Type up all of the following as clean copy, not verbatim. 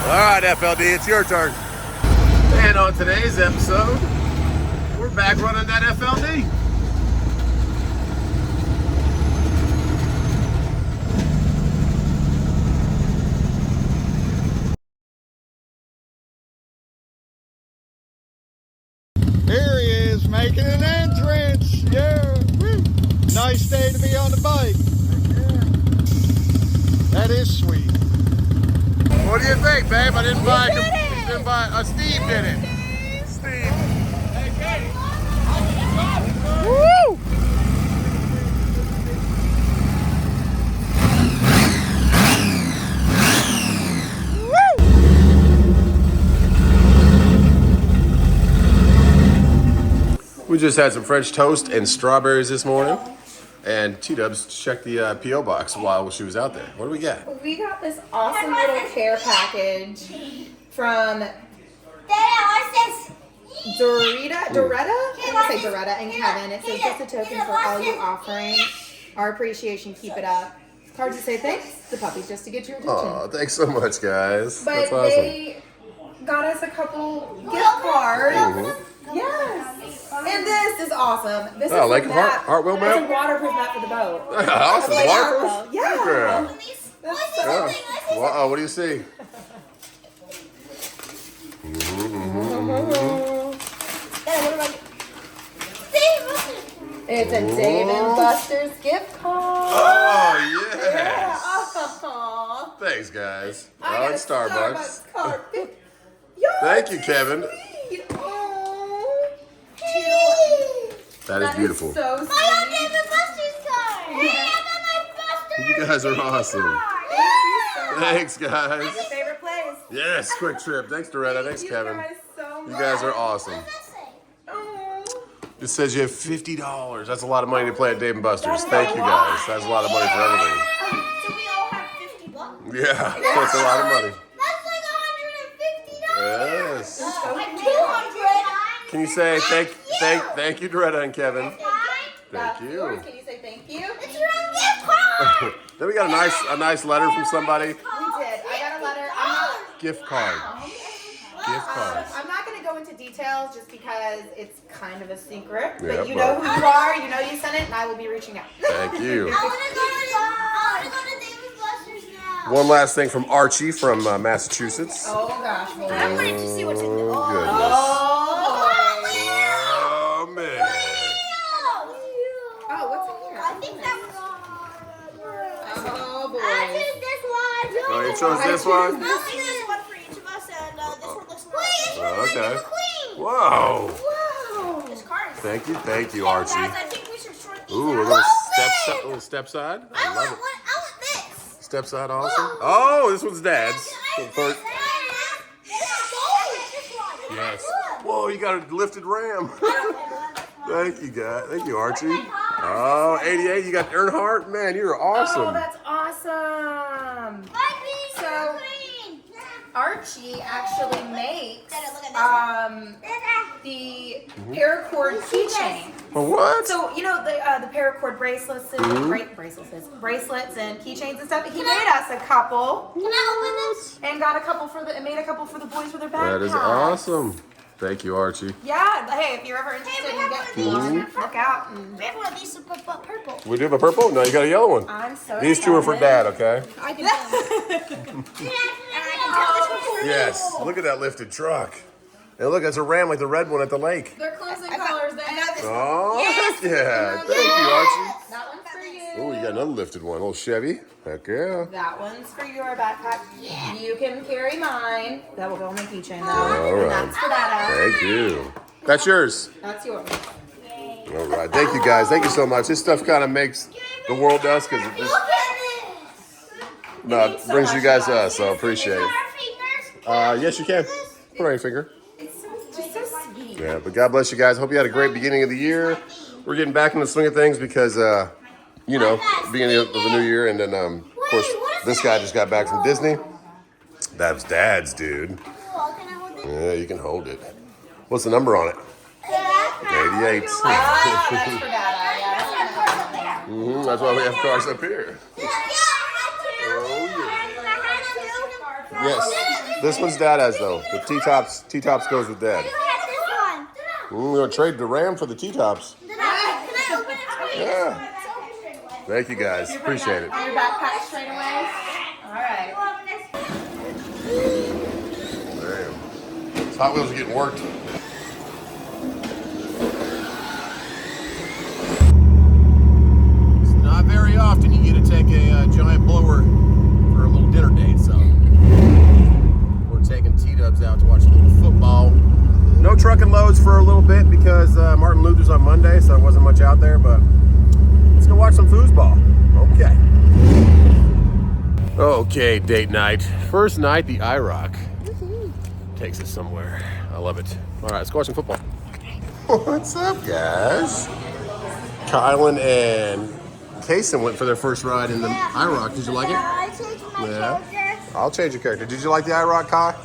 All right, FLD, it's your turn. And on today's episode, we're back running that FLD. Here he is, making an entrance. Yeah, woo. Nice day to be on the bike. That is sweet. What do you think, babe? I didn't buy. Steve did it. Steve. Hey, Katie. Woo! We just had some French toast and strawberries this morning. And T-Dubs checked the P.O. box while she was out there. What do we got? We got this awesome little care package from Doretta? I'm going to say Doretta and Kevin. It says just a token for all you offering. Our appreciation, keep it up. Cards to say thanks. The puppies just to get your attention. Oh, thanks so much, guys. But that's awesome. they got us a couple gift cards. Yes. And this is awesome. This is like a a map. Heartwheel map? It's a waterproof map for the boat. Awesome. Waterproof? Yeah. Wow, what do you see? It's a Dave and Buster's gift card. Oh, yes. Yeah. Oh. Thanks, guys. I got a Starbucks. card. Yo, Thank you, Kevin. Sweet. Oh. That is beautiful. Is so sweet. I got Dave and Buster's card. Hey, I got my Buster's. You guys are awesome. Thanks, guys. Your favorite place. Yes, quick trip. Thanks, Doretta. Thanks, Kevin. So You guys are awesome. What does that say? Oh. It says you have $50. That's a lot of money to play at Dave & Buster's. Thank you, guys. That's a lot of money for everything. So we all have $50. Yeah, that's a lot of money. That's like $150. Yes. Like 200. Can you say thank you, Doretta and Kevin? Thank you. Can you say thank you? It's your own gift card. Then we got a nice letter from somebody. We did. I got a letter. Gift card. Gift cards. I'm not going to go into details just because it's kind of a secret. Yeah, But you know who you are. You know you sent it, and I will be reaching out. Thank you. I want to go to Dave and Buster's now. One last thing from Archie from Massachusetts. Oh gosh. Boy. I'm ready to see what's in the Oh, Oh, Oh, man. Oh, what's in here? I think that was. Oh boy. I choose this one. Oh, you chose this one? I'll choose this one for each of us, and this one looks nice. Wait, it's Okay. the queen. Whoa. Wow. This card is. Thank you, Archie. Guys, I think we should sort these Ooh, a out. little step side. I I love want it. one. I want this. Step side, awesome. Oh, this one's Dad's. Yes. Whoa, you got a lifted ram. Thank you, guys. Thank you, Archie. Oh, 88. You got Earnhardt. Man, you're Oh, awesome. that's awesome. So Archie actually makes the paracord keychain. What? So you know the paracord bracelets and bracelets and keychains and stuff. He made us a couple. Can I open this? And made a couple for the boys for their backpacks. That is awesome. Thank you, Archie. Yeah. Hey, if you're ever interested in getting these, look out. And We have one of these purple. We do have a purple? No, you got a yellow one. I'm so These two are for Dad, okay? I can tell this one. Yes. Look at that lifted truck. And look, that's a ram like the red one at the lake. They're closing colors. Oh, heck yeah. Thank you, Archie. That one's for you. Oh, you got another lifted one. Little Chevy. Heck yeah. That one's for your backpack. You can carry mine. That will go on my keychain though. All And right. that's for that. Thank you. That's yours. That's yours. All right. Thank you, guys. Thank you so much. This stuff kind of makes the world to us because it just brings you guys to us, so I appreciate it. Yes, you can. Put on your finger. It's just so sweet. Yeah, but God bless you guys. Hope you had a great beginning of the year. We're getting back in the swing of things because, beginning of the new year. And then, of course, this guy just got back from Disney. That was Dad's, dude. Yeah, you can hold it. What's the number on it? 88. Oh, that's for Dada. Yeah. That's why we have cars up here. Yeah, Oh, yeah. Yes. This one's Dada's though. The T-tops goes with Dad. You have this one. We're gonna trade the Ram for the T-tops. Can I open it for you? Yeah. Thank you guys. Appreciate it. Your backpack straight away. All right. Damn. These Hot Wheels are getting worked. It's not very often you get to take a giant blower for a little dinner date, so we're taking T-dubs out to watch a little football. No trucking loads for a little bit because Martin Luther's on Monday, so there wasn't much out there, but let's go watch some foosball. Okay. Okay, date night. First night, the IROC takes us somewhere. I love it. All right, let's go watch some football. What's up, guys? Kylan and Kason went for their first ride in the IROC. Did you like it? I changed my character. I'll change your character. Did you like the IROC, Kai?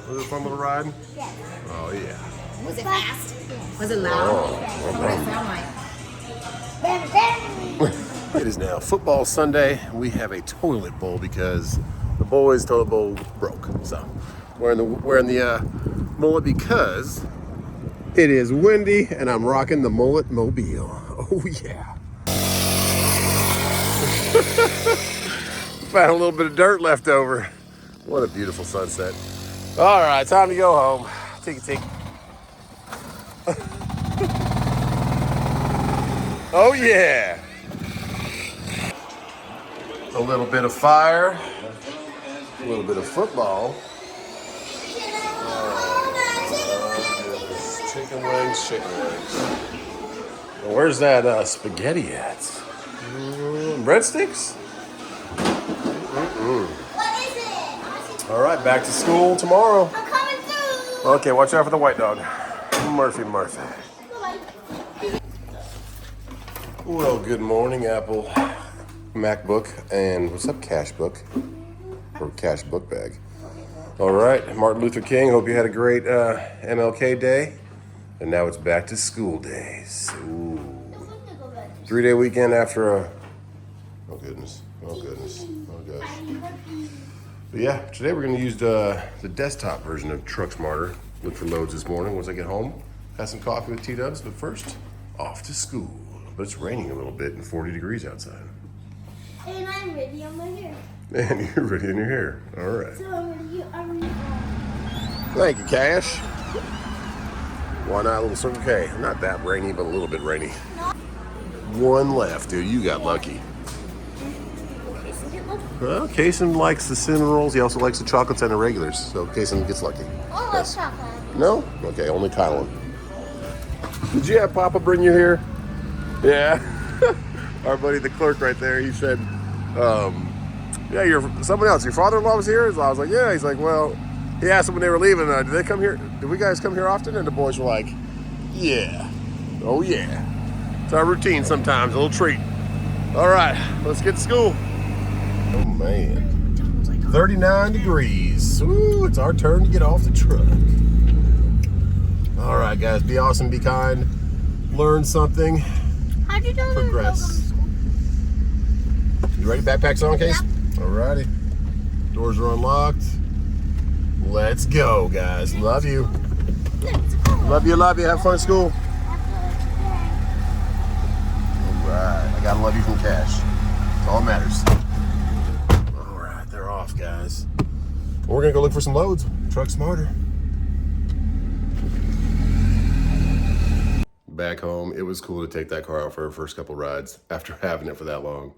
Was it a fun little ride? Yes. Oh, yeah. Was it fast? Was it loud? What did it sound like? It is now football Sunday. We have a toilet bowl because the boys' toilet bowl broke. So wearing the mullet because it is windy and I'm rocking the mullet mobile. Oh yeah. Found a little bit of dirt left over. What a beautiful sunset. All right, time to go home. Tick. Oh yeah. A little bit of fire, a little bit of football. Chicken wings. Well, where's that spaghetti at? Breadsticks? What is it? All right, back to school tomorrow. I'm coming through. Okay, watch out for the white dog. Murphy. Well, good morning, Apple MacBook, and what's up, Cash Book? Or Cash Book Bag. All right, Martin Luther King, hope you had a great MLK day. And now it's back to school days. Ooh. 3-day weekend after a, oh goodness. But yeah, today we're gonna use the desktop version of TruckSmarter. Look for loads this morning once I get home. Have some coffee with T-dubs, but first, off to school. But it's raining a little bit and 40 degrees outside. And I'm ready on my hair. And you're ready in your hair. All right. So I'm ready. Thank you, Cash. Why not a little Circle K? Not that rainy, but a little bit rainy. One left, dude. You got lucky. Well, Kason likes the cinnamon rolls. He also likes the chocolates and the regulars. So Kason gets lucky. Oh, Yes. chocolate. No? Okay, only Kylan. Did you have Papa bring you here? Yeah. Our buddy, the clerk right there, he said, yeah, someone else. Your father-in-law was here? I was like, yeah. He's like, well, he asked them when they were leaving, did they come here? Did we guys come here often? And the boys were like, yeah. Oh, yeah. It's our routine sometimes, a little treat. All right, let's get to school. Oh, man. 39 degrees. Ooh, it's our turn to get off the truck. All right, guys, be awesome, be kind, learn something, How'd you know progress. You ready? Backpacks on, Case? Yeah. All righty. Doors are unlocked. Let's go, guys. Love you. Love you. Have fun at school. All right. I gotta love you from Cash. That's all that matters. All right. They're off, guys. We're gonna go look for some loads. TruckSmarter. Back home, it was cool to take that car out for our first couple rides after having it for that long.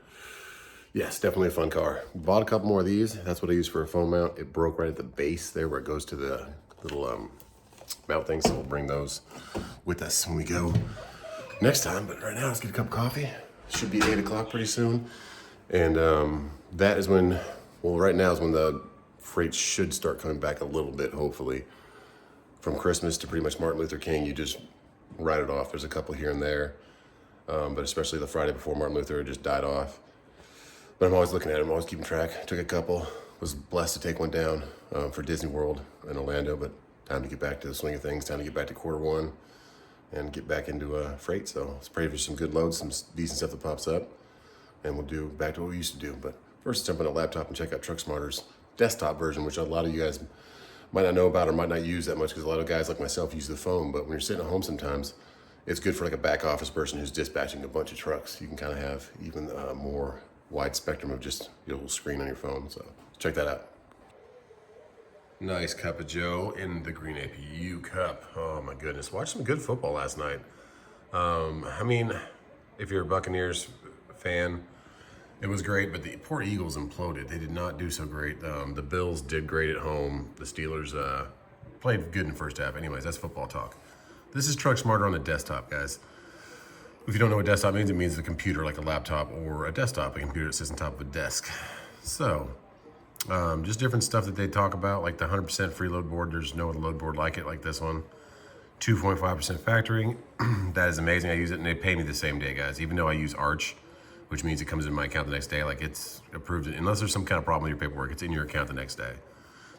Yes, definitely a fun car. Bought a couple more of these. That's what I use for a phone mount. It broke right at the base there where it goes to the little mount thing, so we'll bring those with us when we go next time. But right now, let's get a cup of coffee. Should be 8 o'clock pretty soon. And that is when, well, right now is when the freight should start coming back a little bit, hopefully. From Christmas to pretty much Martin Luther King, you just write it off. There's a couple here and there, but especially the Friday before Martin Luther, it just died off. But I'm always looking at them, always keeping track. Took a couple, was blessed to take one down for Disney World in Orlando, but time to get back to the swing of things, time to get back to Q1 and get back into freight. So let's pray for some good loads, some decent stuff that pops up, and we'll do back to what we used to do. But first, jump on a laptop and check out TruckSmarter's desktop version, which a lot of you guys might not know about or might not use that much, because a lot of guys like myself use the phone. But when you're sitting at home sometimes, it's good for like a back office person who's dispatching a bunch of trucks. You can kind of have even more wide spectrum of just your little screen on your phone. So check that out. Nice cup of Joe in the green APU cup. Oh my goodness, watched some good football last night. I mean, if you're a Buccaneers fan, it was great, but the poor Eagles imploded. They did not do so great. The Bills did great at home. The Steelers played good in the first half. Anyways, that's football talk. This is TruckSmarter on the desktop, guys. If you don't know what desktop means, it means a computer like a laptop or a desktop, a computer that sits on top of a desk. So, just different stuff that they talk about, like the 100% free load board. There's no other load board like it, like this one. 2.5% factoring. That is amazing. I use it and they pay me the same day, guys. Even though I use Arch, which means it comes in my account the next day. Like, it's approved, unless there's some kind of problem with your paperwork, it's in your account the next day.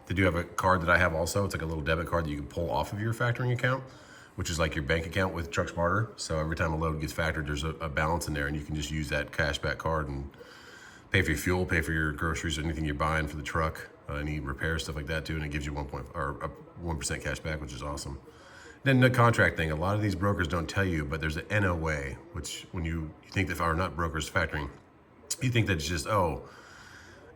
They do have a card that I have also. It's like a little debit card that you can pull off of your factoring account, which is like your bank account with TruckSmarter. So every time a load gets factored, there's a balance in there, and you can just use that cashback card and pay for your fuel, pay for your groceries, anything you're buying for the truck, any repairs, stuff like that too, and it gives you 1% cash back, which is awesome. Then the contract thing, a lot of these brokers don't tell you, but there's an NOA, which when you think that are not brokers factoring, you think that it's just,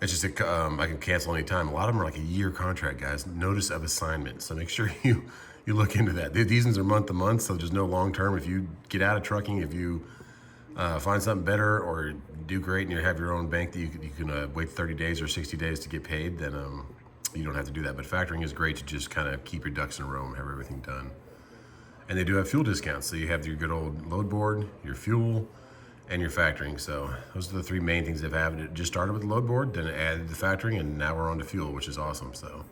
it's just I can cancel anytime. A lot of them are like a year contract, guys. Notice of assignment. So make sure you look into that. These ones are month to month, so there's no long term. If you get out of trucking, if you find something better or do great and you have your own bank that you can wait 30 days or 60 days to get paid, then you don't have to do that. But factoring is great to just kind of keep your ducks in a row and have everything done. And they do have fuel discounts. So you have your good old load board, your fuel, and your factoring. So those are the three main things they've had. It just started with the load board, then it added the factoring, and now we're on to fuel, which is awesome. So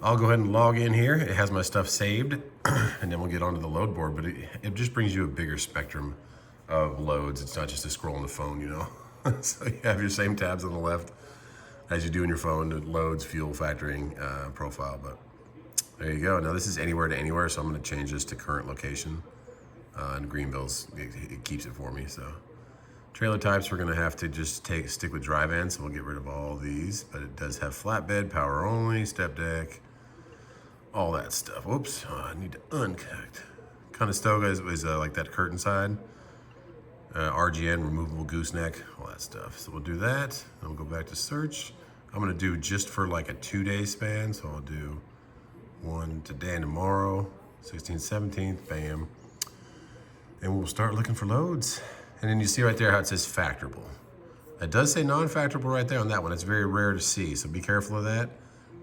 I'll go ahead and log in here. It has my stuff saved, and then we'll get onto the load board. But it just brings you a bigger spectrum of loads. It's not just a scroll on the phone, you know. So you have your same tabs on the left as you do in your phone, the loads, fuel, factoring, profile. But there you go. Now this is anywhere to anywhere, so I'm going to change this to current location. And Greenville's, it keeps it for me. So trailer types, we're going to have to just stick with dry van, so we'll get rid of all these. But it does have flatbed, power only, step deck, all that stuff. Whoops, I need to uncut. Conestoga is like that curtain side. RGN, removable gooseneck, all that stuff. So we'll do that. Then we'll go back to search. I'm going to do just for like a 2-day span. So I'll do one today and tomorrow, 16th, 17th, bam. And we'll start looking for loads. And then you see right there how it says factorable. It does say non-factorable right there on that one. It's very rare to see, so be careful of that.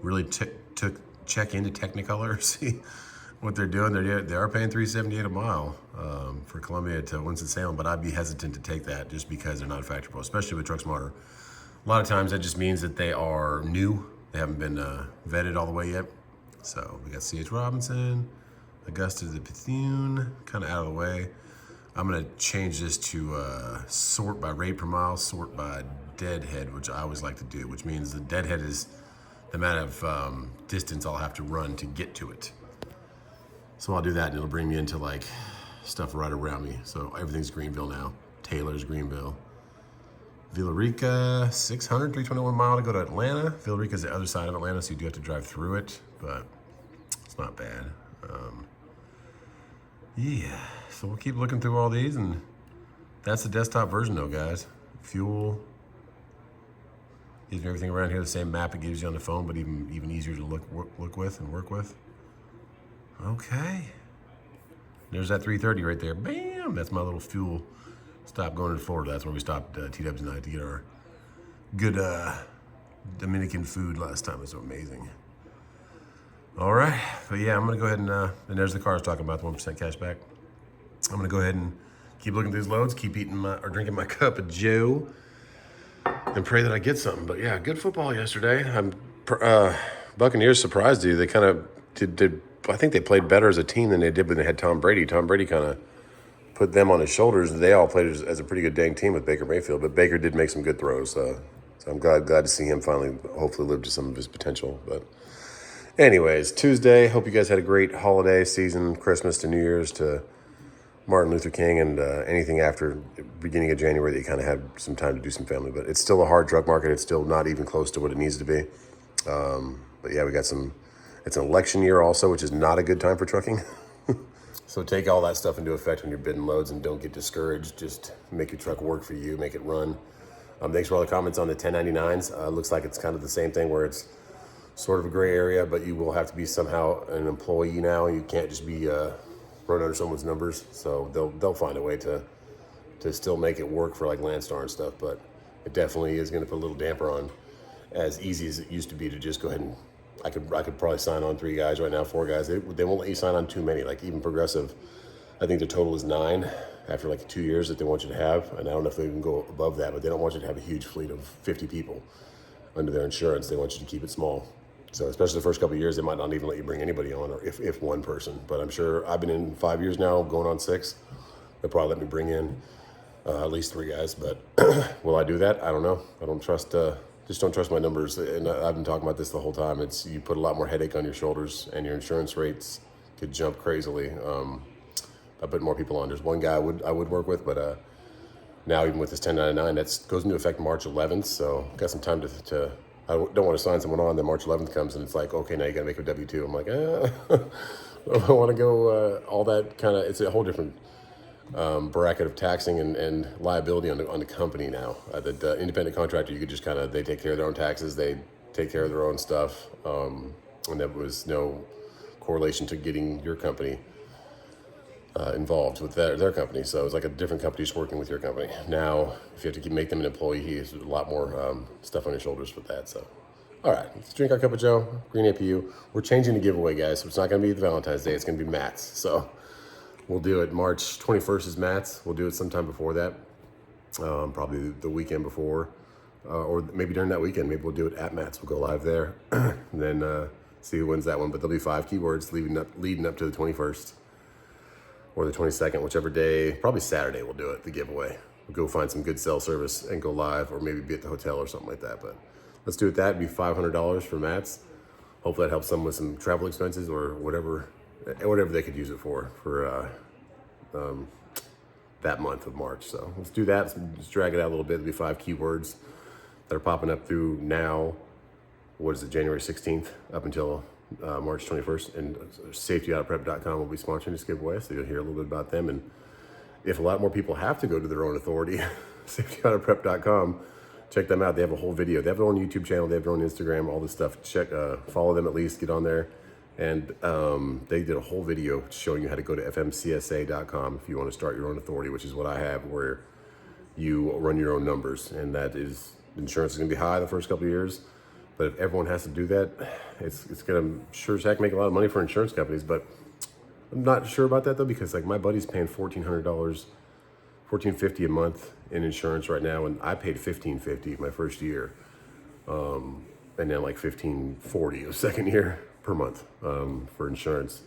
Really check into Technicolor, see what they're doing. They are paying $3.78 a mile for Columbia to Winston-Salem, but I'd be hesitant to take that just because they're not factorable, especially with TruckSmarter. A lot of times that just means that they are new. They haven't been vetted all the way yet. So we got C.H. Robinson, Augusta the Bethune, kind of out of the way. I'm gonna change this to sort by rate per mile, sort by deadhead, which I always like to do, which means the deadhead is the amount of distance I'll have to run to get to it. So I'll do that and it'll bring me into like stuff right around me. So everything's Greenville now. Taylor's Greenville. Villarica, 600, 321 mile to go to Atlanta. Villarica's the other side of Atlanta, so you do have to drive through it, but it's not bad. Yeah, so we'll keep looking through all these, and that's the desktop version though, guys. Fuel, gives me everything around here, the same map it gives you on the phone, but even easier to look with and work with. Okay, there's that 330 right there. Bam, that's my little fuel stop going to Florida. That's where we stopped T-Dubs and I to get our good Dominican food last time. It was amazing. All right, but yeah, I'm gonna go ahead and there's the cars talking about the 1% cash back. I'm gonna go ahead and keep looking through these loads, keep eating or drinking my cup of Joe, and pray that I get something. But yeah, good football yesterday. Buccaneers surprised you. They kind of did. I think they played better as a team than they did when they had Tom Brady. Tom Brady kind of put them on his shoulders. They all played as a pretty good dang team with Baker Mayfield, but Baker did make some good throws. So I'm glad to see him finally hopefully live to some of his potential. But anyways, Tuesday, hope you guys had a great holiday season, Christmas to New Year's to Martin Luther King, and anything after beginning of January that you kind of had some time to do some family. But it's still a hard truck market. It's still not even close to what it needs to be. But yeah, we got some, it's an election year also, which is not a good time for trucking. So take all that stuff into effect when you're bidding loads and don't get discouraged. Just make your truck work for you, make it run. Thanks for all the comments on the 1099s. Looks like it's kind of the same thing where it's sort of a gray area, but you will have to be somehow an employee now. You can't just be run under someone's numbers. So they'll find a way to still make it work for like Landstar and stuff, but it definitely is going to put a little damper on as easy as it used to be to just go ahead and I could probably sign on 3 guys right now, 4 guys. They won't let you sign on too many. Like even Progressive, I think the total is 9 after like 2 years that they want you to have. And I don't know if they can go above that, but they don't want you to have a huge fleet of 50 people under their insurance. They want you to keep it small. So especially the first couple of years, they might not even let you bring anybody on, or if one person. But I'm sure I've been in 5 years now, going on 6. They'll probably let me bring in at least 3 guys. But will I do that? I don't know. I don't trust. Just don't trust my numbers. And I've been talking about this the whole time. It's you put a lot more headache on your shoulders, and your insurance rates could jump crazily. I put more people on. There's one guy I would work with, but now even with this 1099, that goes into effect March 11th. So got some time to I don't want to sign someone on. Then March 11th comes and it's like, okay, now you got to make a W-2. I'm like, I want to go all that kind of. It's a whole different bracket of taxing and liability on the company now. The independent contractor, you could just kind of, they take care of their own taxes, they take care of their own stuff, and there was no correlation to getting your company involved with their company. So it's like a different company just working with your company. Now, if you have to make them an employee, there's a lot more stuff on your shoulders with that. So, all right, let's drink our cup of Joe, green APU. We're changing the giveaway, guys. So it's not going to be the Valentine's Day. It's going to be Matt's. So we'll do it. March 21st is Matt's. We'll do it sometime before that, probably the weekend before, or maybe during that weekend. Maybe we'll do it at Matt's. We'll go live there, and then see who wins that one. But there'll be 5 keywords leading up to the 21st or the 22nd, whichever day. Probably Saturday we'll do it, the giveaway. We'll go find some good cell service and go live, or maybe be at the hotel or something like that. But let's do it. That'd be $500 for Matt's. Hopefully that helps them with some travel expenses or whatever they could use it for that month of March. So let's do that. Just drag it out a little bit. It'll be 5 keywords that are popping up through now. What is it, January 16th up until March 21st. And safetyoutofprep.com will be sponsoring this giveaway, so you'll hear a little bit about them. And if a lot more people have to go to their own authority, safetyoutofprep.com, check them out. They have a whole video. They have their own YouTube channel. They have their own Instagram, all this stuff. Follow them at least, get on there. And they did a whole video showing you how to go to fmcsa.com if you want to start your own authority, which is what I have, where you run your own numbers. And that is, insurance is going to be high the first couple of years. But if everyone has to do that, it's going to sure as heck make a lot of money for insurance companies. But I'm not sure about that, though, because like my buddy's paying $1,400, $1,450 a month in insurance right now. And I paid $1,550 my first year. And then like $1,540 the second year per month for insurance.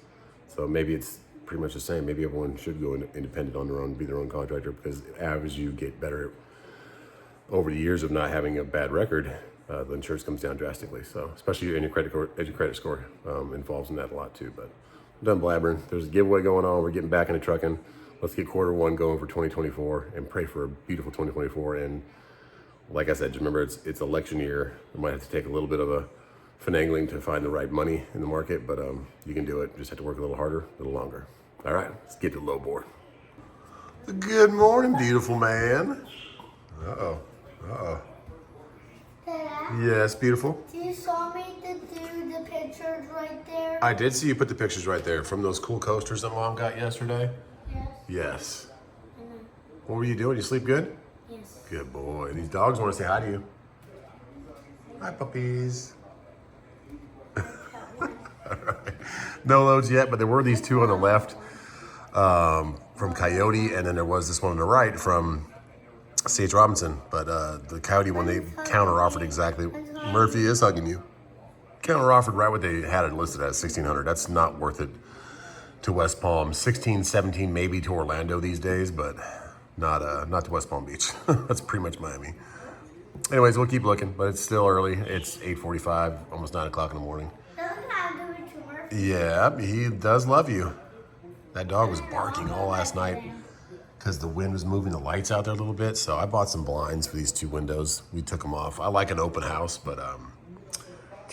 So maybe it's pretty much the same. Maybe everyone should go independent on their own, be their own contractor, because as you get better over the years of not having a bad record, the insurance comes down drastically. So especially in your credit score involves in that a lot too. But I'm done blabbering. There's a giveaway going on. We're getting back into trucking. Let's get Q1 going for 2024 and pray for a beautiful 2024. And like I said, just remember it's election year. We might have to take a little bit of a finagling to find the right money in the market, but you can do it. Just have to work a little harder, a little longer. All right, let's get to the low board. Good morning, beautiful man. Uh-oh. Yes, beautiful. You saw me to do the pictures right there? I did see you put the pictures right there from those cool coasters that Mom got yesterday. Yes. Yes. What were you doing? You sleep good? Yes. Good boy. These dogs want to say hi to you. Hi, puppies. All right. No loads yet, but there were these 2 on the left from Coyote, and then there was this one on the right from C.H. Robinson. But the Coyote one, they counter-offered exactly. Murphy is hugging you. Counter-offered right what they had it listed as, $1,600. That's not worth it to West Palm. $16, $17 maybe to Orlando these days, but not to West Palm Beach. That's pretty much Miami. Anyways, we'll keep looking, but it's still early. It's 8:45, almost 9 o'clock in the morning. Yeah, he does love you. That dog was barking all last night because the wind was moving the lights out there a little bit. So I bought some blinds for these 2 windows. We took them off. I like an open house, but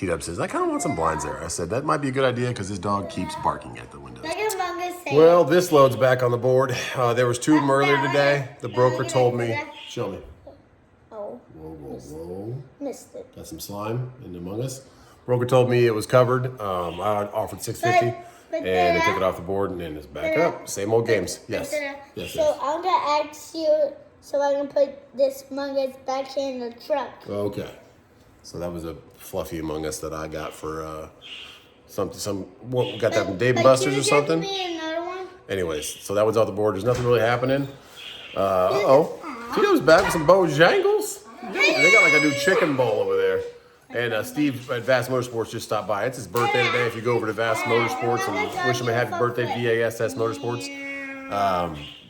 T-Dub says, I kind of want some blinds there. I said, that might be a good idea because this dog keeps barking at the windows. Well, this load's back on the board. There was 2 of them earlier today. The broker told me, show me. Oh. Whoa. Missed it. Got some slime in Among Us. Broker told me it was covered. I offered $650 and they took it off the board and then it's back up. Same old games. Yes. So I'm gonna ask you so I can put this Among Us back in the truck. Okay. So that was a fluffy Among Us that I got for what, got that from Dave & Buster's or something. Another one? Anyways, so that one's off the board. There's nothing really happening. Tito's back with some Bojangles. They got like a new chicken bowl over there. And Steve at Vast Motorsports just stopped by. It's his birthday today. If you go over to Vast Motorsports and wish him a happy birthday, VASS Motorsports.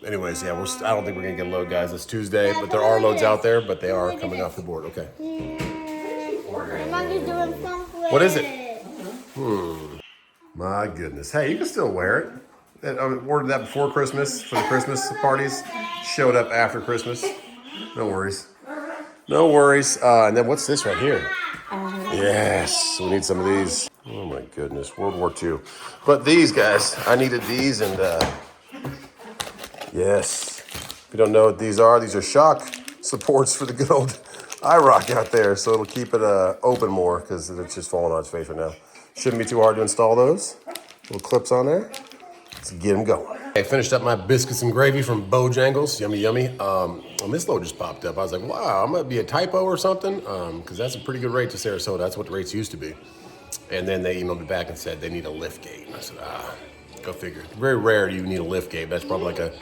Anyways, yeah, I don't think we're gonna get a load, guys. It's Tuesday, but there are loads out there, but they are coming off the board. Okay. What is it? My goodness. Hey, you can still wear it. I ordered that before Christmas for the Christmas parties. Showed up after Christmas. No worries. No worries. And then what's this right here? Yes, we need some of these. Oh my goodness, World War II. But these guys, I needed these and yes. If you don't know what these are shock supports for the good old IROC out there. So it'll keep it open more because it's just falling on its face right now. Shouldn't be too hard to install those. Little clips on there. Let's get them going. I finished up my biscuits and gravy from Bojangles. Yummy, yummy. And this load just popped up. I was like, wow, I might be a typo or something. Because that's a pretty good rate to Sarasota. That's what the rates used to be. And then they emailed me back and said they need a lift gate. And I said, go figure. Very rare do you need a lift gate. That's probably like a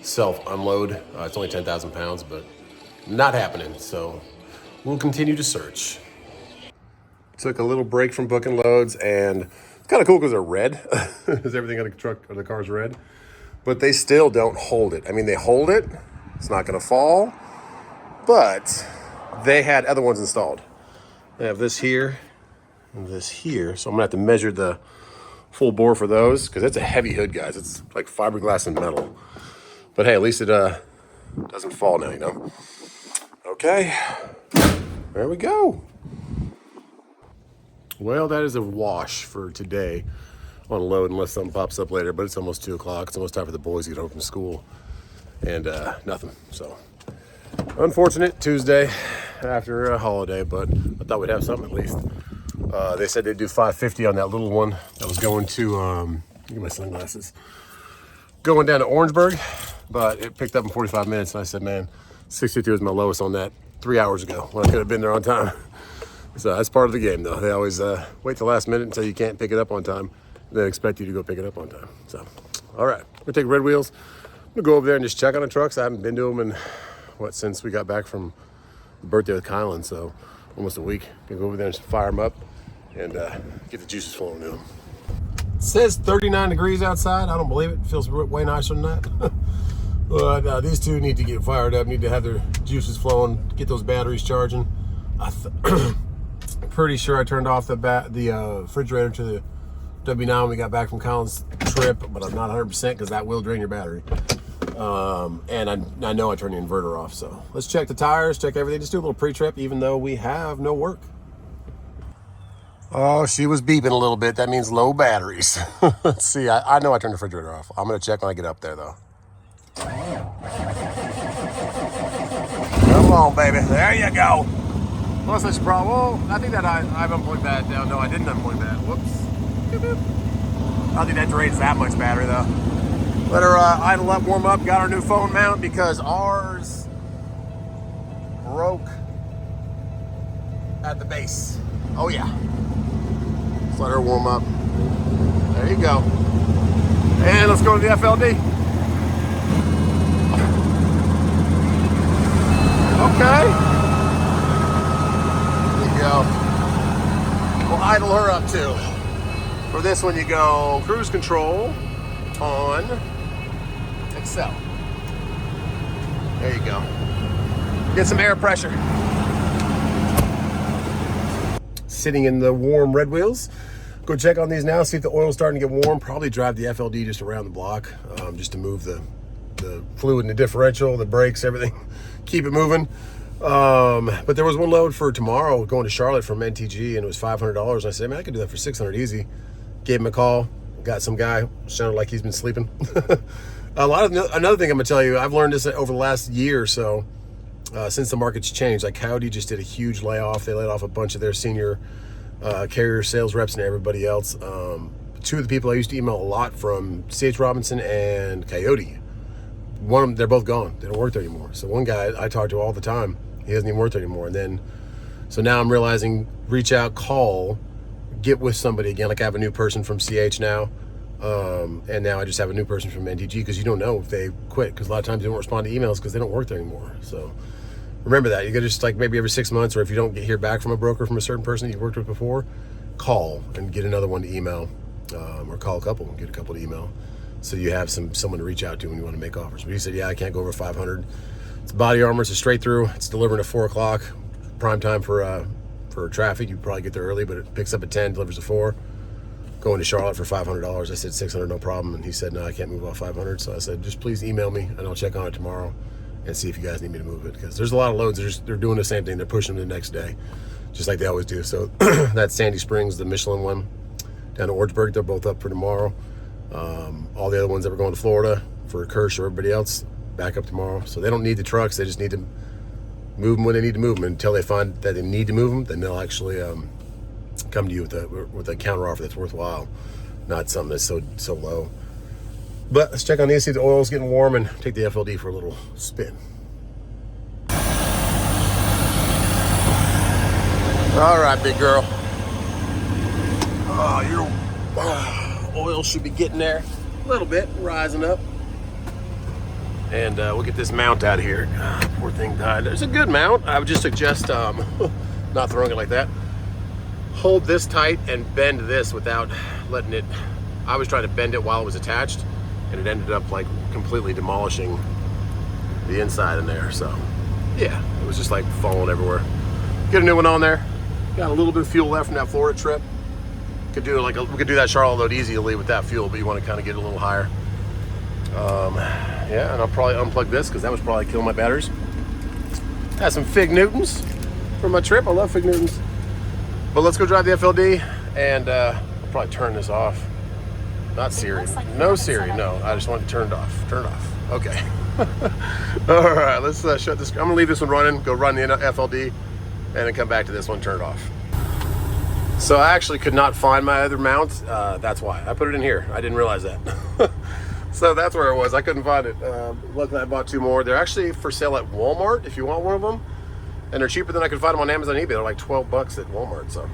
self-unload. It's only 10,000 pounds, but not happening. So we'll continue to search. Took a little break from booking loads, and it's kind of cool because they're red. Because everything on the truck or the car's red. But they still don't hold it. I mean, they hold it. It's not going to fall. But they had other ones installed. They have this here and this here. So I'm going to have to measure the full bore for those because it's a heavy hood, guys. It's like fiberglass and metal. But hey, at least it doesn't fall now, you know. Okay. There we go. Well, that is a wash for today on load unless something pops up later, but it's almost 2 o'clock. It's almost time for the boys to get home from school and nothing. So unfortunate Tuesday after a holiday, but I thought we'd have something at least. They said they'd do $550 on that little one that was going to, get my sunglasses, going down to Orangeburg, but it picked up in 45 minutes. And I said, man, 650 was my lowest on that 3 hours ago when I could have been there on time. So that's part of the game, though. They always wait till the last minute until you can't pick it up on time, and then expect you to go pick it up on time. So, all right, we're gonna take Red Wheels. I'm gonna go over there and just check on the trucks. I haven't been to them in, since we got back from the birthday with Kylan, so almost a week. Gonna go over there and fire them up and get the juices flowing to them. It says 39 degrees outside. I don't believe it. It feels way nicer than that. But these two need to get fired up, need to have their juices flowing, get those batteries charging. Pretty sure I turned off the refrigerator to the W9 when we got back from Colin's trip, but I'm not 100% because that will drain your battery. And I know I turned the inverter off, so let's check the tires, check everything, just do a little pre-trip even though we have no work. Oh, she was beeping a little bit. That means low batteries. Let's see, I know I turned the refrigerator off. I'm gonna check when I get up there though. Come on, baby, there you go. What's this problem? Well, I think that I've unplugged that. No, I didn't unplug that. Whoops. I don't think that drains that much battery though. Let her idle up, warm up. Got our new phone mount because ours broke at the base. Oh yeah. Let's let her warm up. There you go. And let's go to the FLD. Okay. Go. We'll idle her up too. For this one, you go cruise control on Excel. There you go. Get some air pressure. Sitting in the warm Red Wheels. Go check on these now, see if the oil's starting to get warm. Probably drive the FLD just around the block, just to move the fluid in the differential, the brakes, everything. Keep it moving. But there was one load for tomorrow going to Charlotte from NTG, and it was $500. And I said, man, I could do that for $600 easy. Gave him a call. Got some guy, sounded like he's been sleeping. Another thing I'm gonna tell you, I've learned this over the last year or so, since the market's changed. Like Coyote just did a huge layoff. They laid off a bunch of their senior carrier sales reps and everybody else. Two of the people I used to email a lot from, C.H. Robinson and Coyote. One of them, they're both gone. They don't work there anymore. So one guy I talk to all the time, he doesn't even work there anymore. And then, so now I'm realizing, reach out, call, get with somebody again. Like I have a new person from CH now. And now I just have a new person from NTG, because you don't know if they quit, because a lot of times they don't respond to emails because they don't work there anymore. So remember that. You got to just, like, maybe every 6 months, or if you don't hear back from a broker from a certain person you worked with before, call and get another one to email, or call a couple and get a couple to email, so you have someone to reach out to when you want to make offers. But he said, yeah, I can't go over 500. It's body armor. It's a straight through. It's delivering at 4 o'clock, prime time for traffic. You probably get there early, but it picks up at 10, delivers at 4. Going to Charlotte for $500. I said $600, no problem. And he said, no, I can't move off 500. So I said, just please email me and I'll check on it tomorrow and see if you guys need me to move it. Because there's a lot of loads. They're doing the same thing. They're pushing them the next day, just like they always do. So that's Sandy Springs, the Michelin one down to Orangeburg. They're both up for tomorrow. All the other ones that were going to Florida for Kirsch or everybody else, back up tomorrow. So they don't need the trucks. They just need to move them when they need to move them. Until they find that they need to move them, then they'll actually come to you with a counter offer that's worthwhile, not something that's so low. But let's check on these, see if the oil's getting warm, and take the FLD for a little spin. All right, big girl. Oh, your oil should be getting there a little bit, rising up. And we'll get this mount out of here. Poor thing died. There's a good mount. I would just suggest not throwing it like that. Hold this tight and bend this without letting it. I was trying to bend it while it was attached, and it ended up like completely demolishing the inside in there. So yeah, it was just like falling everywhere. Get a new one on there. Got a little bit of fuel left from that Florida trip. We could do that Charlotte load easily with that fuel, but you want to kind of get a little higher. Yeah, and I'll probably unplug this because that was probably killing my batteries. Had some Fig Newtons for my trip. I love Fig Newtons. But let's go drive the FLD, and I'll probably turn this off. Not Siri. No Siri, no. I just want it turned off. Turn it off. Okay. All right, let's shut this. I'm gonna leave this one running, go run the FLD, and then come back to this one, turn it off. So I actually could not find my other mount. That's why. I put it in here. I didn't realize that. So that's where it was. I couldn't find it. Luckily I bought 2 more. They're actually for sale at Walmart if you want one of them. And they're cheaper than I could find them on Amazon and eBay. They're like 12 bucks at Walmart. So,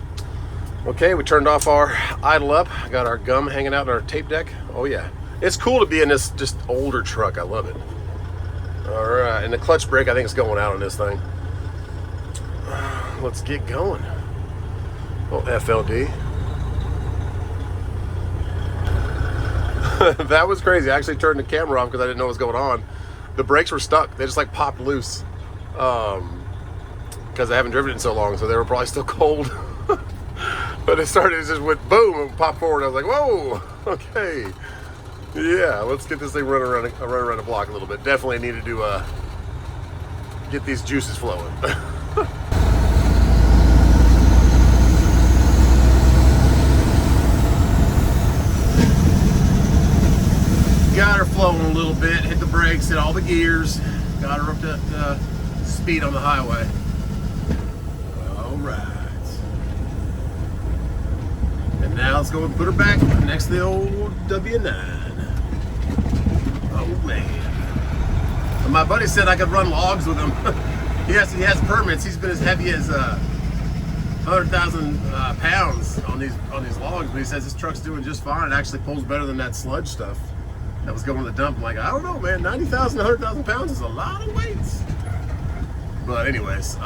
okay, we turned off our idle up. Got our gum hanging out in our tape deck. Oh yeah, it's cool to be in this just older truck. I love it. All right, and the clutch brake I think is going out on this thing. Let's get going. Oh, FLD. That was crazy. I actually turned the camera off because I didn't know what was going on. The brakes were stuck. They just like popped loose. Because I haven't driven it in so long, so they were probably still cold. But it just went boom and popped forward. I was like, whoa, okay. Yeah, let's get this thing running around the block a little bit. Definitely needed to get these juices flowing. Got her flowing a little bit, hit the brakes, hit all the gears, got her up to speed on the highway. All right. And now let's go and put her back next to the old W9. Oh man. And my buddy said I could run logs with him. He has permits. He's been as heavy as 100,000 pounds on these logs, but he says this truck's doing just fine. It actually pulls better than that sludge stuff that was going to the dump. I'm like, I don't know, man. 90,000, 100,000 pounds is a lot of weights. But anyways,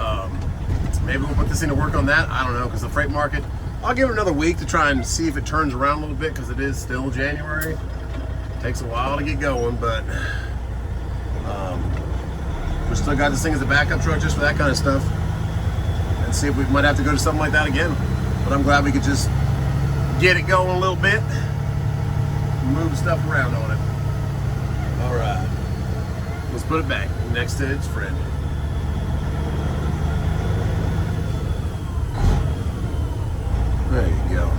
maybe we'll put this into work on that. I don't know, because the freight market, I'll give it another week to try and see if it turns around a little bit, because it is still January. It takes a while to get going, but we still got this thing as a backup truck just for that kind of stuff. And see if we might have to go to something like that again. But I'm glad we could just get it going a little bit, move stuff around on it. All right, let's put it back next to its friend. There you go.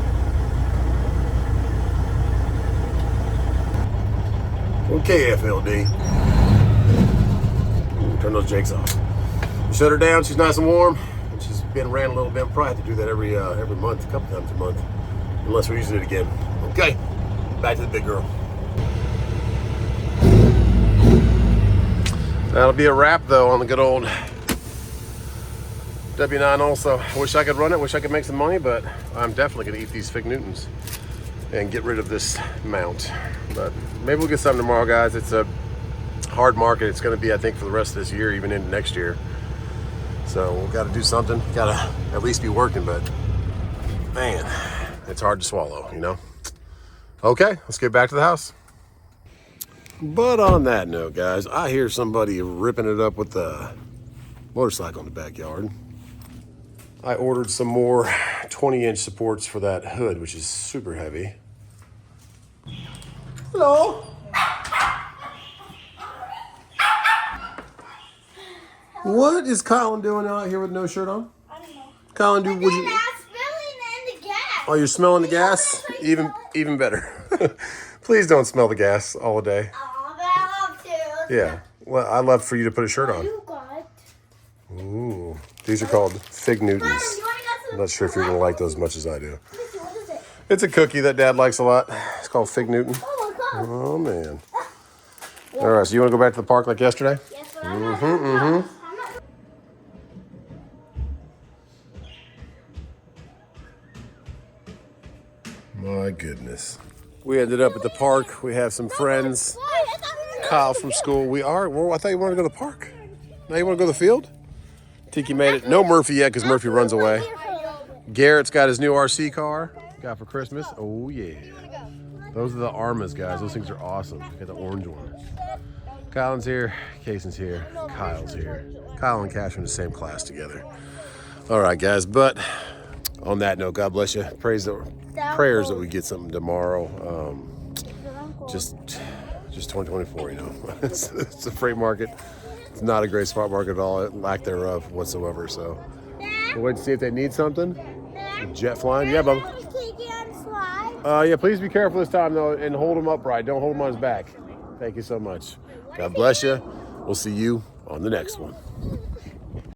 Okay, FLD. Turn those jakes off. Shut her down. She's nice and warm. And she's been ran a little bit. Probably have to do that every month, a couple times a month, unless we're using it again. Okay, back to the big girl. That'll be a wrap though on the good old W9 also. I wish I could run it, wish I could make some money, but I'm definitely gonna eat these Fig Newtons and get rid of this mount. But maybe we'll get something tomorrow, guys. It's a hard market. It's gonna be, I think, for the rest of this year, even into next year. So we've got to do something. Got to at least be working, but man, it's hard to swallow, you know? Okay, let's get back to the house. But on that note, guys, I hear somebody ripping it up with the motorcycle in the backyard. I ordered some more 20-inch supports for that hood, which is super heavy. Hello. What is Colin doing out here with no shirt on? I don't know. Colin, But then I'm smelling the gas. Oh, you're smelling the gas? Even better. Please don't smell the gas all day. Oh, but I love to. Yeah. Well, I'd love for you to put a shirt on. You got. Ooh. These are called Fig Newtons. I'm not sure if you're going to like those as much as I do. What is it? It's a cookie that Dad likes a lot. It's called Fig Newton. Oh my God. Oh, man. All right, so you want to go back to the park like yesterday? Yes, but I'm not. I'm not. My goodness. We ended up at the park. We have some friends. Kyle from school. We are. Well, I thought you wanted to go to the park. Now you want to go to the field? Tiki made it. No Murphy yet because Murphy runs away. Garrett's got his new RC car. Got for Christmas. Oh, yeah. Those are the Armas, guys. Those things are awesome. Got the orange one. Colin's here. Cason's here. Kyle's here. Kyle and Cash are in the same class together. All right, guys. But on that note, God bless you. Prayers that we get something tomorrow. Just 2024, you know. It's a freight market. It's not a great spot market at all, lack thereof whatsoever. So we'll wait to see if they need something. Jet flying, yeah, Bubba. Yeah, please be careful this time though, and hold him upright. Don't hold him on his back. Thank you so much. God bless you. We'll see you on the next one.